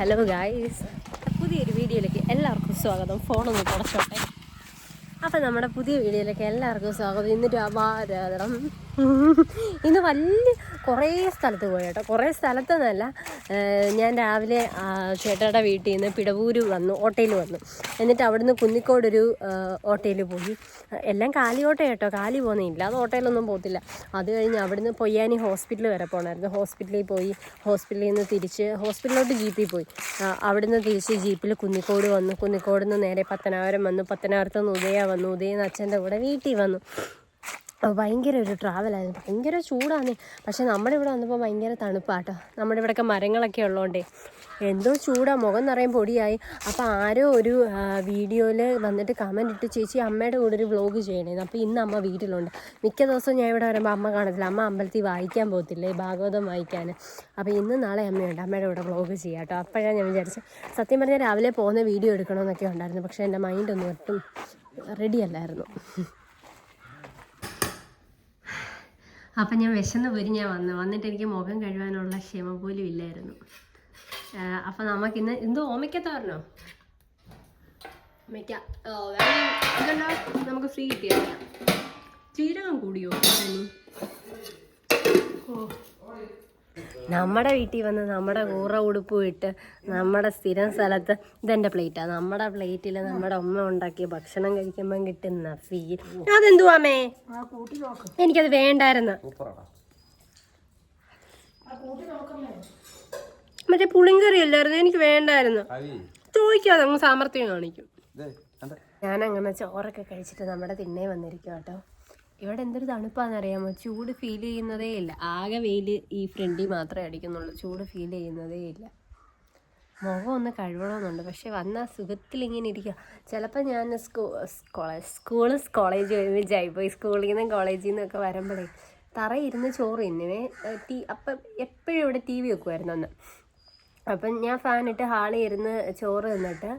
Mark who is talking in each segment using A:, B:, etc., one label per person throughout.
A: Hello guys, പുതിയൊരു വീഡിയോയിലേക്ക് എല്ലാവർക്കും സ്വാഗതം. ഫോണൊന്ന് തുടച്ചോട്ടെ. അപ്പം നമ്മുടെ പുതിയ വീഡിയോയിലേക്ക് എല്ലാവർക്കും സ്വാഗതം. ഇന്ന് വലിയ കുറേ സ്ഥലത്ത് പോയി കേട്ടോ. കുറേ സ്ഥലത്തെന്നല്ല, ഞാൻ രാവിലെ ചേട്ടയുടെ വീട്ടിൽ നിന്ന് പിടവൂര് വന്നു, ഓട്ടോയിൽ വന്നു. എന്നിട്ട് അവിടുന്ന് കുന്നിക്കോടൊരു ഓട്ടോയിൽ പോയി. എല്ലാം കാലി ഓട്ടോ കേട്ടോ, കാലി പോകുന്നില്ല, അത് ഓട്ടോയിലൊന്നും പോകത്തില്ല. അത് കഴിഞ്ഞ് അവിടുന്ന് പൊയ്യാനി ഹോസ്പിറ്റൽ വരെ പോകണമായിരുന്നു. ഹോസ്പിറ്റലിൽ പോയി, ഹോസ്പിറ്റലിൽ നിന്ന് തിരിച്ച് ഹോസ്പിറ്റലിലോട്ട് ജീപ്പിൽ പോയി. അവിടുന്ന് തിരിച്ച് ജീപ്പിൽ കുന്നിക്കോട് വന്നു. കുന്നിക്കോട് നിന്ന് നേരെ പത്തനാപുരം വന്നു. പത്തനാപുരത്ത് നിന്ന് ഉദയ വന്നു. ഉദയന്ന് അച്ഛൻ്റെ കൂടെ വീട്ടിൽ വന്നു. ഭയങ്കര ഒരു ട്രാവലായിരുന്നു. ഭയങ്കര ചൂടാണ്. പക്ഷെ നമ്മുടെ ഇവിടെ വന്നപ്പോൾ ഭയങ്കര തണുപ്പാട്ടോ. നമ്മുടെ ഇവിടെയൊക്കെ മരങ്ങളൊക്കെ ഉള്ളതുകൊണ്ടേ എന്തോ ചൂടാ, മുഖം നിറയും പൊടിയായി. അപ്പോൾ ആരോ ഒരു വീഡിയോയിൽ വന്നിട്ട് കമൻറ്റ് ഇട്ട്, ചേച്ചി അമ്മയുടെ കൂടെ ഒരു വ്ലോഗ് ചെയ്യണേന്ന്. അപ്പോൾ ഇന്ന് അമ്മ വീട്ടിലുണ്ട്. മിക്ക ദിവസവും ഞാൻ ഇവിടെ വരുമ്പോൾ അമ്മ കാണത്തില്ല. അമ്മ അമ്പലത്തിൽ വായിക്കാൻ പോകത്തില്ലേ, ഭാഗവതം വായിക്കാൻ. അപ്പോൾ ഇന്ന് നാളെ അമ്മയുണ്ട്, അമ്മയുടെ കൂടെ വ്ലോഗ് ചെയ്യാം കേട്ടോ. അപ്പോഴാണ് ഞാൻ വിചാരിച്ചത്, സത്യം പറഞ്ഞാൽ രാവിലെ പോകുന്ന വീഡിയോ എടുക്കണമെന്നൊക്കെ ഉണ്ടായിരുന്നു. പക്ഷേ എൻ്റെ മൈൻഡൊന്നും ഒട്ടും റെഡിയല്ലായിരുന്നു. അപ്പം ഞാൻ വിശന്ന് പോരി ഞാൻ വന്നിട്ട് എനിക്ക് മുഖം കഴുകാനുള്ള ക്ഷമ പോലും ഇല്ലായിരുന്നു. അപ്പം നമുക്കിന്ന് എന്തോ ഓമയ്ക്കത്താറിനോ ഓമയ്ക്ക ഇതല്ല, നമുക്ക് ഫ്രീ കിട്ടിയ ജീരകം കൂടിയോ? ഓ, നമ്മുടെ വീട്ടിൽ വന്ന് നമ്മുടെ കൂറ ഉടുപ്പ് ഇട്ട് നമ്മുടെ സ്ഥിരം സ്ഥലത്ത് ഇതെൻ്റെ പ്ലേറ്റാണ്. നമ്മുടെ പ്ലേറ്റിൽ നമ്മുടെ അമ്മ ഉണ്ടാക്കിയ ഭക്ഷണം കഴിക്കുമ്പം കിട്ടുന്ന ഫീൽ അതെന്തുവാമേ? എനിക്കത് വേണ്ടായിരുന്നു. മറ്റേ പുളിങ്കറി അല്ലായിരുന്നു, എനിക്ക് വേണ്ടായിരുന്നു. ചോദിക്കാതെ അങ്ങ് സാമർത്ഥ്യം കാണിക്കും. ഞാനങ്ങനെ ചോറൊക്കെ കഴിച്ചിട്ട് നമ്മുടെ തിണ്ണേ വന്നിരിക്കും കേട്ടോ. ഇവിടെ എന്തൊരു തണുപ്പാണെന്നറിയാമോ? ചൂട് ഫീൽ ചെയ്യുന്നതേ ഇല്ല. ആകെ വെയിൽ ഈ ഫ്രണ്ടിൽ മാത്രമേ അടിക്കുന്നുള്ളൂ. ചൂട് ഫീൽ ചെയ്യുന്നതേ ഇല്ല. മുഖം ഒന്ന് കഴുകണമെന്നുണ്ട്, പക്ഷെ വന്ന സുഖത്തിൽ ഇങ്ങനെ ഇരിക്കുക. ചിലപ്പോൾ ഞാൻ കോളേജ് ഒരുമിച്ചായിപ്പോയി. സ്കൂളിൽ നിന്നും കോളേജിൽ നിന്നൊക്കെ വരുമ്പോഴേ തറയിരുന്ന് ചോറ് തിന്നുവേ. അപ്പം എപ്പോഴും ഇവിടെ TV വെക്കുമായിരുന്നു അന്ന്. അപ്പം ഞാൻ ഫാനിട്ട് ഹാളിൽ ഇരുന്ന് ചോറ് തിന്നിട്ട്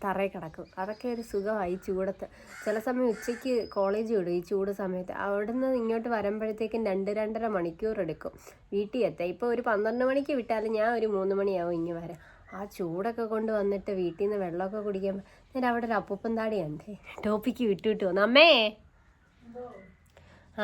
A: തറയിൽ കിടക്കും. അതൊക്കെ ഒരു സുഖമായി ചൂടത്ത്. ചില സമയം ഉച്ചയ്ക്ക് കോളേജ് വിടും ഈ ചൂട് സമയത്ത്. അവിടെ നിന്ന് ഇങ്ങോട്ട് വരുമ്പോഴത്തേക്കും 2-2.5 മണിക്കൂർ എടുക്കും വീട്ടിൽ എത്താൻ. ഇപ്പോൾ ഒരു 12 മണിക്ക് വിട്ടാലും ഞാൻ ഒരു 3 മണിയാവും ഇങ്ങ് വരാം. ആ ചൂടൊക്കെ കൊണ്ട് വന്നിട്ട് വീട്ടിൽ നിന്ന് വെള്ളമൊക്കെ കുടിക്കാൻ നേരം അവിടെ ഒരു അപ്പൂപ്പൻ താടിയുണ്ട്. ടോപ്പിക്ക് വിട്ടു വന്നു. അമ്മേ,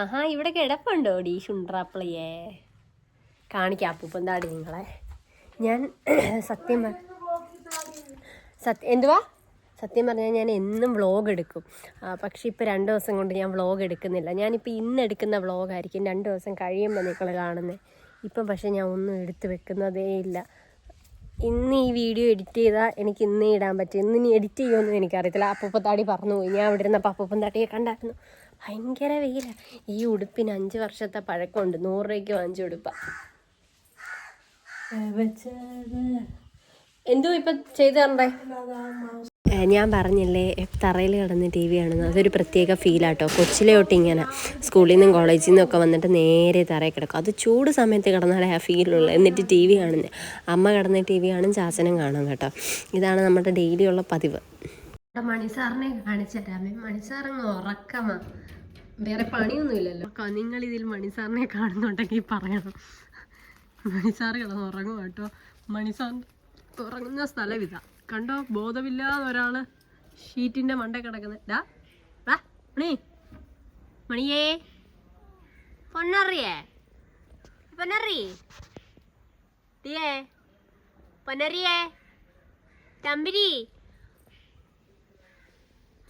A: ആഹാ ഇവിടെ കിടപ്പുണ്ടോ ഡീ ശുണ്ട്രാപ്പിളിയേ? കാണിക്കാം അപ്പൂപ്പൻ താടി നിങ്ങളെ. ഞാൻ സത്യം പറഞ്ഞാൽ ഞാൻ എന്നും വ്ളോഗ് എടുക്കും. പക്ഷേ ഇപ്പോൾ 2 ദിവസം കൊണ്ട് ഞാൻ വ്ളോഗ് എടുക്കുന്നില്ല. ഞാനിപ്പോൾ ഇന്ന് എടുക്കുന്ന വ്ളോഗായിരിക്കും 2 ദിവസം കഴിയുമ്പോൾ നിങ്ങൾ കാണുന്നത്. ഇപ്പം പക്ഷേ ഞാൻ ഒന്നും എടുത്ത് വെക്കുന്നതേ ഇല്ല. ഇന്ന് ഈ വീഡിയോ എഡിറ്റ് ചെയ്താൽ എനിക്ക് ഇന്നേ ഇടാൻ പറ്റും. ഇന്ന് ഇനി എഡിറ്റ് ചെയ്യുമെന്നും എനിക്കറിയത്തില്ല. അപ്പൂപ്പത്താടി പറഞ്ഞു പോയി. ഞാൻ ഇവിടെ ഇരുന്നപ്പോൾ അപ്പൂപ്പത്താടിയെ കണ്ടായിരുന്നു. ഭയങ്കര വെയിലാണ്. ഈ ഉടുപ്പിന് 5 വർഷത്തെ പഴക്കമുണ്ട്. 100 രൂപയ്ക്ക് വാങ്ങിച്ച ഉടുപ്പാണ്. എന്തോ ഇപ്പം ചെയ്ത് തരണ്ടേ? ഞാൻ പറഞ്ഞില്ലേ തറയിൽ കിടന്ന് TV കാണുന്നത്, അതൊരു പ്രത്യേക ഫീലാട്ടോ. കൊച്ചിലെ തൊട്ട് ഇങ്ങനെ സ്കൂളിൽ നിന്നും കോളേജിൽ നിന്നൊക്കെ വന്നിട്ട് നേരെ തറയിൽ കിടക്കും. അത് ചൂട് സമയത്ത് കിടന്നാലേ ആ ഫീലുള്ളൂ. എന്നിട്ട് TV കാണുന്നത്, അമ്മ കിടന്ന് TV കാണും, ചാച്ചനും കാണും കേട്ടോ. ഇതാണ് നമ്മുടെ ഡെയിലി ഉള്ള പതിവ്. മണിസാറിനെ കാണിച്ചിട്ടാമേ. മണിസാറങ്ങ് ഉറക്കമാ, വേറെ പണിയൊന്നുമില്ലല്ലോ. നിങ്ങളിതിൽ മണിസാറിനെ കാണുന്നുണ്ടെങ്കിൽ പറയണം. മണിസാറ് കിടന്ന് ഉറങ്ങും കേട്ടോ. മണിസാർ ഉറങ്ങുന്ന സ്ഥലം ഇതാ കണ്ടോ. ബോധമില്ലാതെ ഒരാൾ ഷീറ്റിൻ്റെ മണ്ടേ കിടക്കുന്നത്. മണി, മണിയേ, പൊന്നറിയേ, പൊന്നറി തീയേ, പൊന്നറിയേ, തമ്പിരി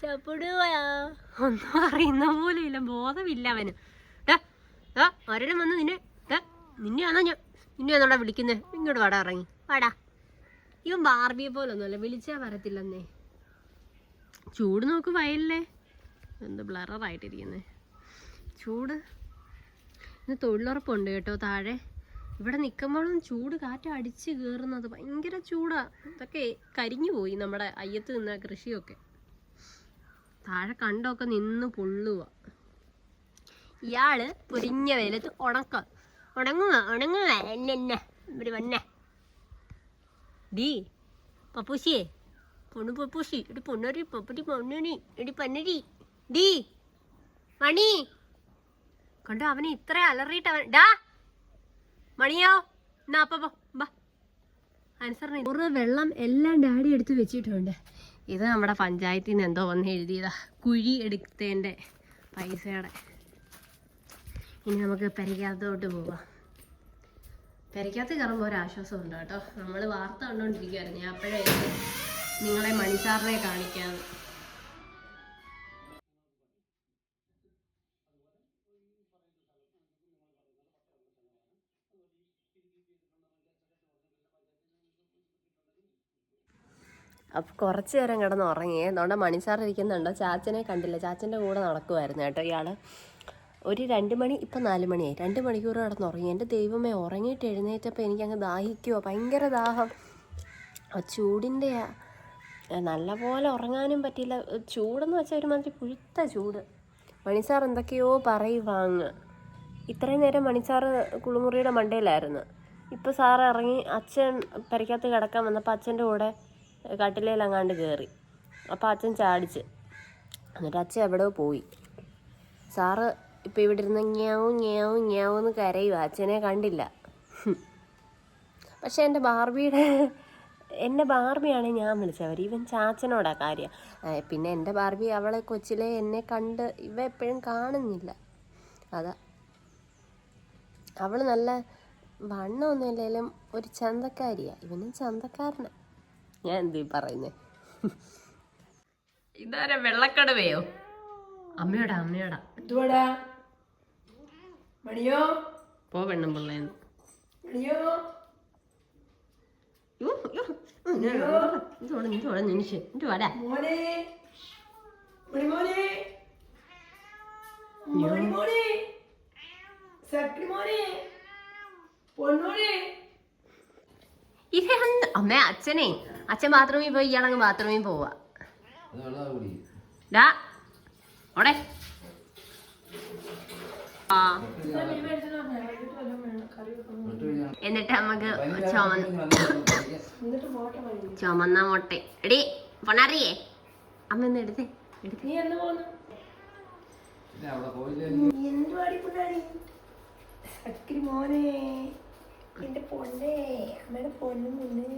A: ചപ്പിടുകയാ. ഒന്നും അറിയുന്ന പോലും ഇല്ല, ബോധമില്ല അവന്. ആരെങ്കിലും വന്ന് നിന്നെയാണോ നിന്നെയാണോടാ വിളിക്കുന്നത്? ഇങ്ങോട്ട് വാടാ, ഇറങ്ങി വാടാ. ഇവൻ ബാർബിയെ പോലൊന്നുമല്ല, വിളിച്ചാൽ വരത്തില്ലെന്നേ. ചൂട് നോക്ക് വയലിലെ എന്ത് ബ്ലറായിട്ടിരിക്കുന്നേ ചൂട്. ഇന്ന് തൊഴിലുറപ്പുണ്ട് കേട്ടോ താഴെ. ഇവിടെ നിൽക്കുമ്പോഴും ചൂട് കാറ്റ് അടിച്ച് കയറുന്നത് ഭയങ്കര ചൂടാ. ഇതൊക്കെ കരിഞ്ഞു പോയി നമ്മുടെ അയ്യത്ത് നിന്ന കൃഷിയൊക്കെ. താഴെ കണ്ടൊക്കെ നിന്ന് പൊള്ളുക. ഇയാള് പൊരിഞ്ഞ വെയിലത്ത് ഉണങ്ങുക എന്നെ ഇവിടെ വന്നേ. ഡീ പപ്പൂസിയേ, പൊണ്ണു പപ്പൂസി, എടി പൊന്നരി പപ്പടി പൊന്നണി, എടി പന്നരി ഡീ മണി. കണ്ടോ അവനെ ഇത്ര അലറിയിട്ട് അവൻ. മണിയോ എന്നാ അപ്പ ബാ അനുസരണ ഒരു വെള്ളം എല്ലാം ഡാഡി എടുത്ത് വെച്ചിട്ടുണ്ട്. ഇത് നമ്മുടെ പഞ്ചായത്തിൽ നിന്ന് എന്തോ വന്ന് എഴുതിയതാ, കുഴി എടുത്തതിൻ്റെ പൈസയുടെ. ഇനി നമുക്ക് പെരയ്ക്കകത്തോട്ട് പോവാം. പെരയ്ക്കകത്ത് കയറുമ്പോൾ ഒരാശ്വാസം ഉണ്ട് കേട്ടോ. നമ്മൾ വാർത്ത കണ്ടുകൊണ്ടിരിക്കുവായിരുന്നു. ഞാൻ അപ്പോഴേ നിങ്ങളെ മണിസാറിനെ കാണിക്കാം. അപ്പം കുറച്ച് നേരം കിടന്ന് ഉറങ്ങിയേ. അതുകൊണ്ട് മണിസാർ ഇരിക്കുന്നുണ്ടോ, ചാച്ചനെ കണ്ടില്ല. ചാച്ചൻ്റെ കൂടെ നടക്കുമായിരുന്നു കേട്ടോ ഇയാൾ. ഒരു 2 മണി, ഇപ്പം 4 മണിയായി. 2 മണിക്കൂർ കിടന്നുറങ്ങി. എൻ്റെ ദൈവമേ, ഉറങ്ങിയിട്ട് എഴുന്നേറ്റപ്പോൾ എനിക്കങ്ങ് ദാഹിക്കുമോ, ഭയങ്കര ദാഹം. ആ ചൂടിൻ്റെ നല്ല പോലെ ഉറങ്ങാനും പറ്റിയില്ല. ചൂടെന്ന് വെച്ചാൽ ഒരുമാതിരി പുഴുത്ത ചൂട്. മണിസാർ എന്തൊക്കെയോ പറയുവാങ്ങ്. ഇത്രയും നേരം മണിസാർ കുളിമുറിയുടെ മണ്ടയിലായിരുന്നു. ഇപ്പോൾ സാറ് ഇറങ്ങി അച്ഛൻ പെരയ്ക്കകത്ത് കിടക്കാൻ വന്നപ്പോൾ അച്ഛൻ്റെ കൂടെ കട്ടിലേലങ്ങാണ്ട് കയറി. അപ്പോൾ അച്ഛൻ ചാടിച്ച്, എന്നിട്ട് അച്ഛൻ എവിടെയോ പോയി. സാറ് ഇപ്പം ഇവിടെ ഇരുന്ന് ങ്യാവും ങ്യാവും ങ്യാവെന്ന് കരയുക. അച്ഛനെ കണ്ടില്ല. പക്ഷെ എൻ്റെ ബാർബിയാണ് ഞാൻ വിളിച്ചവർ. ഇവൻ ചാച്ചനോടാ കാര്യം. പിന്നെ എൻ്റെ ബാർബി അവളെ കൊച്ചിലെ എന്നെ കണ്ട് ഇവ എപ്പോഴും കാണുന്നില്ല. അതാ. അവൾ നല്ല വണ്ണമൊന്നും ഇല്ലെങ്കിലും ഒരു ചന്തക്കാരിയാണ്. ഇവനും ചന്തക്കാരനാണ്. ഞാൻ എന്തീ പറയുന്നേ. ഇതാരാ, വെള്ളക്കടവയോ? അമ്മയോടാ. എന്തുവാടാ മണിയോ? പോ പെണ്ണും പിള്ളേന്ന്. അമ്മ അച്ഛൻ ബാത്റൂമിൽ പോയി, ഇയാളങ്ങ് ബാത്റൂമിൽ പോവാ. അവിടെ എന്നിട്ട് നമുക്ക് ചുമന്ന മുട്ട എടി പൊണറിയേ. അമ്മ ഒന്ന് എടുത്തേ. മോനെ, എന്റെ പൊന്നെ, അമ്മയുടെ പൊന്നു മോനെ,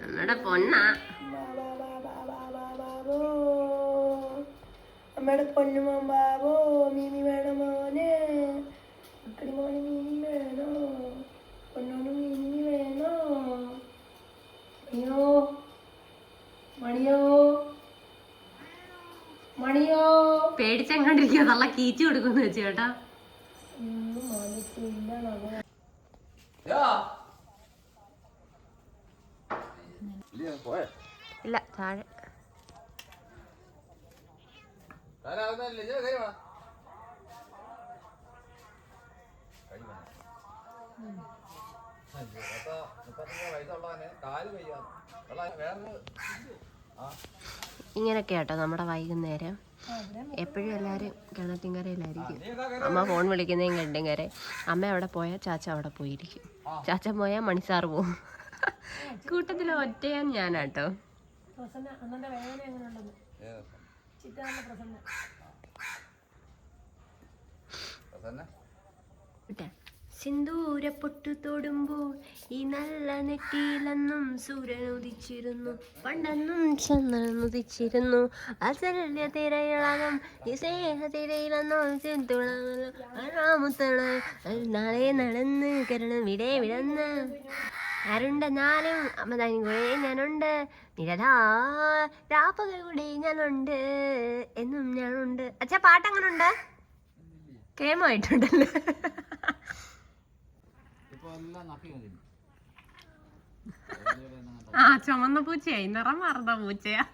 A: അമ്മയുടെ പൊന്നാ, അമ്മയുടെ പൊന്നു മോൻ ബാബോ. മീമി വേണോ മോനെ? അക്കടി മോനെ മീമി വേണോ? പൊന്നോന് മീമി വേണോ? മണിയോ പേടിച്ചെങ്ങാണ്ടിരിക്കുക. നല്ല കീച്ചു കൊടുക്കുന്നു വെച്ചു കേട്ടാ. ഇല്ല, താഴെ. ഇങ്ങനെയൊക്കെ കേട്ടോ നമ്മുടെ വൈകുന്നേരം. എപ്പോഴും എല്ലാവരും കിണറ്റിൻകരയിലായിരിക്കും. അമ്മ ഫോൺ വിളിക്കുന്നതും കിണറ്റിൻകര. അമ്മ അവിടെ പോയാൽ ചാച്ച അവിടെ പോയിരിക്കും. ചാച്ച പോയാൽ മണിസാർ പോവും. കൂട്ടത്തിൽ ഒറ്റയാൻ ഞാനാട്ടോ. സിന്ദൂര പൊട്ടു തൊടുമ്പോൾ ഈ നല്ല നെറ്റിയിലെന്നും സൂര്യനുദിച്ചിരുന്നു, പണ്ടെന്നും ചന്ദ്രൻ ഉദിച്ചിരുന്നു. അസല്യ തിരയിളകം ഈ സ്നേഹത്തിരയിലെന്നും നാളെ നടന്ന് കരണം വിടന്ന് ആരുണ്ട് ഞാനും അമ്മതാനും കൂടെ ഞാനുണ്ട്, രാപ്പകൽ കൂടെ ഞാനുണ്ട്, എന്നും ഞാനുണ്ട്. അച്ഛാ പാട്ടങ്ങനുണ്ട്? കേമായിട്ടുണ്ടല്ലേ. ആ ചുമന്ന പൂച്ചയായി, നിറം മാറുന്ന പൂച്ചയാ.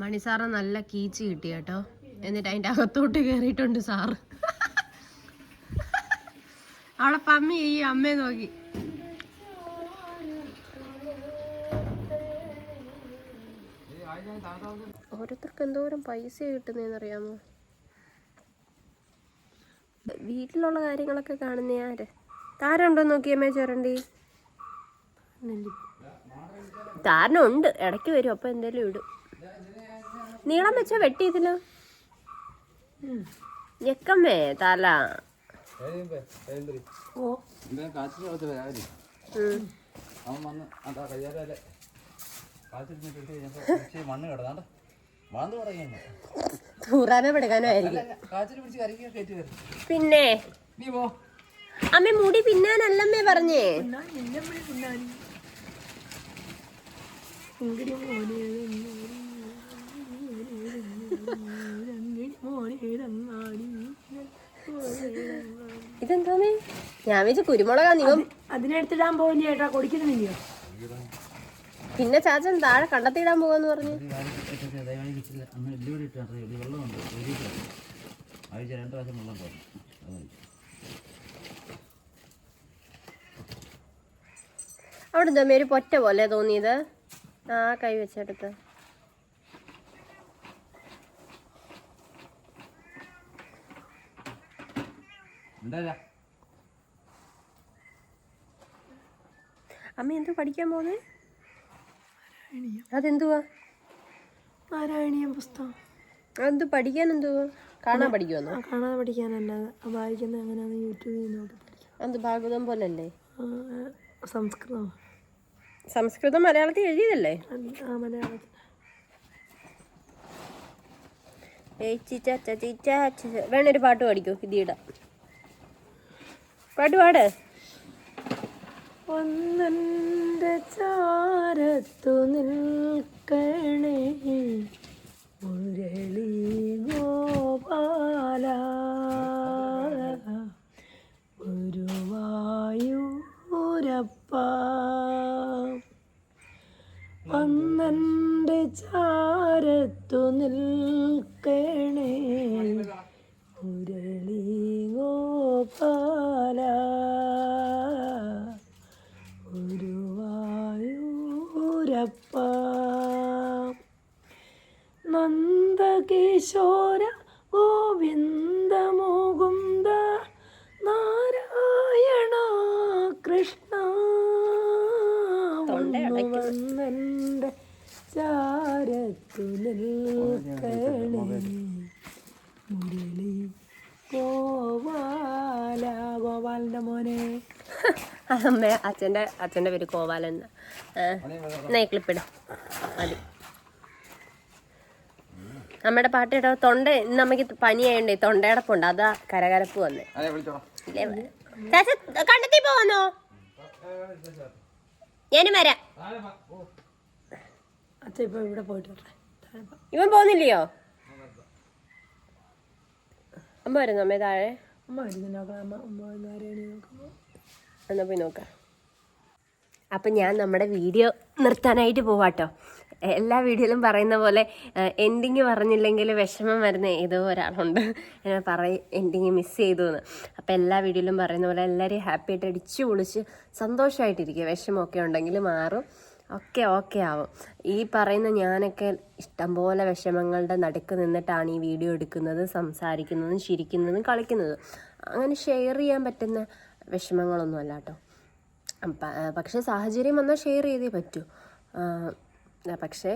A: മണിസാറ് നല്ല കീച്ച് കിട്ടി കേട്ടോ. എന്നിട്ട് അതിന്റെ അകത്തോട്ട് കേറിയിട്ടുണ്ട് സാറ്. അവളെ പമ്മി ഈ അമ്മയെ നോക്കി. ഓരോരുത്തർക്ക് എന്തോരം പൈസ കിട്ടുന്നറിയാമോ? വീട്ടിലുള്ള കാര്യങ്ങളൊക്കെ കാണുന്ന ആര്? താരുണ്ടോ നോക്കിയമ്മേ ചുരണ്ടി. കാരണം ഉണ്ട്, ഇടയ്ക്ക് വരും, അപ്പം എന്തേലും ഇടും. നീളം വെച്ചാ വെട്ടിയതിലോ ഞെക്കമ്മേ തല. തൂറാനോ പെടുക്കാനോ ആയിരിക്കും. പിന്നെ അമ്മ മുടി പിന്നാനല്ലമ്മേ പറഞ്ഞേ. ഇതെന്തോന്നേ? ഞാൻ വെച്ച് കുരുമുളകാ. നീ
B: അതിനെടുത്തിടാൻ പോവില്ല ചേട്ടാ, കൊടുക്കുന്നില്ലയോ?
A: പിന്നെ ചാച്ചൻ താഴെ കണ്ടെത്തിയിടാൻ പോവാന്ന് പറഞ്ഞു. അവിടെ എന്താ ഒരു പൊറ്റ പോലെ തോന്നിയത്? ആ കൈ വെച്ചെടുത്ത് അമ്മ എന്തോ പഠിക്കാൻ പോന്നെ? അതെന്തുവാ?
B: നാരായണീയം പുസ്തകം.
A: അതെന്ത് പഠിക്കാൻ? എന്തുവാ? കാണാൻ പഠിക്കുമെന്നോ?
B: കാണാതെ പഠിക്കാനല്ലാതെ വായിക്കുന്നത് എങ്ങനെയാണെന്ന് യൂട്യൂബിൽ നോക്കി പഠിക്കാം.
A: അത് ഭാഗവതം പോലല്ലേ?
B: സംസ്കൃതം.
A: സംസ്കൃതം മലയാളത്തിൽ എഴുതിയതല്ലേ?
B: മലയാളത്തിൽ.
A: വേണൊരു പാട്ട് പാടിക്കോ ഹിന്ദിയുടെ പാട്ട് പാട്.
B: ഒന്നെൻ്റെ ചാരത്തു നിൽക്കണേ മുരളി ഗോപാല ഗുരുവായൂരപ്പ. ഒന്നെൻ്റെ ചാരത്തു നിൽക്കണേ മുരളി ഗോപാല ഗുരുവായൂരപ്പ. നന്ദകിശോര ഗോവിന്ദ മുകുന്ദ നാരായണ കൃഷ്ണ. വന്നെൻ്റെ ചാരത്തു നിൽക്കണേ മുരളി ഗോപാല. ഗോപാലൻ്റെ മോനെ.
A: അമ്മ അച്ഛൻ്റെ പേര് ഗോപാലൻ. ക്ലിപ്പിടും മതി. അമ്മയുടെ പാട്ട് കേട്ടോ. തൊണ്ട ഇന്ന് അമ്മയ്ക്ക് പനിയായണ്ടേ, തൊണ്ടയടപ്പുണ്ട്, അതാ കരകരപ്പ് വന്നേ. കണ്ടെത്തി പോവാന്നോ? ഞാനും വരാം.
B: അച്ഛൻ ഇപ്പൊ ഇവിടെ പോയിട്ട്
A: ഇവൻ പോകുന്നില്ലയോ? അമ്മ വരുന്നു അമ്മേ താഴെ.
B: അമ്മ വരുന്നു നോക്കാം.
A: എന്നാ പോയി നോക്കാം. അപ്പം ഞാൻ നമ്മുടെ വീഡിയോ നിർത്താനായിട്ട് പോവാട്ടോ. എല്ലാ വീഡിയോയിലും പറയുന്ന പോലെ എൻഡിങ് പറഞ്ഞില്ലെങ്കിൽ വിഷമം വരുന്ന ഏതോ ഒരാളുണ്ട്, എന്നെ എൻഡിങ് മിസ് ചെയ്തു എന്ന്. അപ്പം എല്ലാ വീഡിയോയിലും പറയുന്ന പോലെ എല്ലാവരെയും ഹാപ്പി ആയിട്ട് അടിച്ചു പൊളിച്ച് സന്തോഷമായിട്ടിരിക്കുക. വിഷമമൊക്കെ ഉണ്ടെങ്കിൽ മാറും, ഓക്കെ ആവും. ഈ പറയുന്ന ഞാനൊക്കെ ഇഷ്ടംപോലെ വിഷമങ്ങളുടെ നടുക്ക് നിന്നിട്ടാണ് ഈ വീഡിയോ എടുക്കുന്നത്, സംസാരിക്കുന്നതും ചിരിക്കുന്നതും കളിക്കുന്നതും. അങ്ങനെ ഷെയർ ചെയ്യാൻ പറ്റുന്ന വിഷമങ്ങളൊന്നും അല്ല കേട്ടോ. പക്ഷേ സാഹചര്യം വന്നാൽ ഷെയർ ചെയ്തേ പറ്റൂ. പക്ഷേ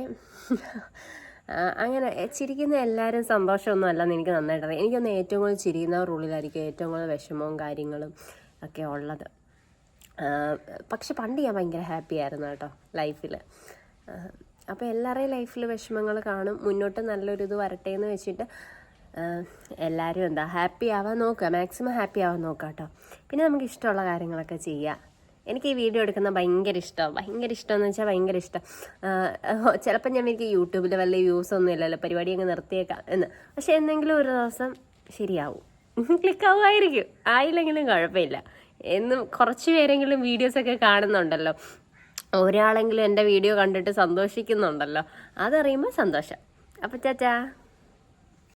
A: അങ്ങനെ ചിരിക്കുന്ന എല്ലാവരും സന്തോഷമൊന്നും അല്ലെന്ന് എനിക്ക് നന്നായിട്ടറിയാം. എനിക്കൊന്ന് ഏറ്റവും കൂടുതൽ ചിരിക്കുന്നവരുടെ ഉള്ളിലായിരിക്കും ഏറ്റവും കൂടുതൽ വിഷമവും കാര്യങ്ങളും ഒക്കെ ഉള്ളത്. പക്ഷെ പണ്ട് ഞാൻ ഭയങ്കര ഹാപ്പി ആയിരുന്നു കേട്ടോ ലൈഫിൽ. അപ്പോൾ എല്ലാവരുടെയും ലൈഫിൽ വിഷമങ്ങൾ കാണും. മുന്നോട്ട് നല്ലൊരിത് വരട്ടെ എന്ന് വെച്ചിട്ട് എല്ലാവരും ഹാപ്പി ആവാൻ നോക്കുക, മാക്സിമം ഹാപ്പി ആവാൻ നോക്കുക കേട്ടോ. പിന്നെ നമുക്ക് ഇഷ്ടമുള്ള കാര്യങ്ങളൊക്കെ ചെയ്യുക. എനിക്ക് ഈ വീഡിയോ എടുക്കുന്ന ഭയങ്കര ഇഷ്ടമെന്ന് വെച്ചാൽ ഭയങ്കര ഇഷ്ടം. ചിലപ്പോൾ ഞാൻ എനിക്ക് യൂട്യൂബിൽ വല്ല വ്യൂസ് ഒന്നും ഇല്ലല്ലോ, പരിപാടി അങ്ങ് നിർത്തിയേക്കാം എന്ന്. പക്ഷെ എന്തെങ്കിലും ഒരു ദിവസം ശരിയാവും, ക്ലിക്കാവുമായിരിക്കും. ആയില്ലെങ്കിലും കുഴപ്പമില്ല. എന്നും കുറച്ച് പേരെങ്കിലും വീഡിയോസൊക്കെ കാണുന്നുണ്ടല്ലോ, ഒരാളെങ്കിലും എൻ്റെ വീഡിയോ കണ്ടിട്ട് സന്തോഷിക്കുന്നുണ്ടല്ലോ, അതറിയുമ്പോൾ സന്തോഷം. അപ്പം ചാച്ചാ.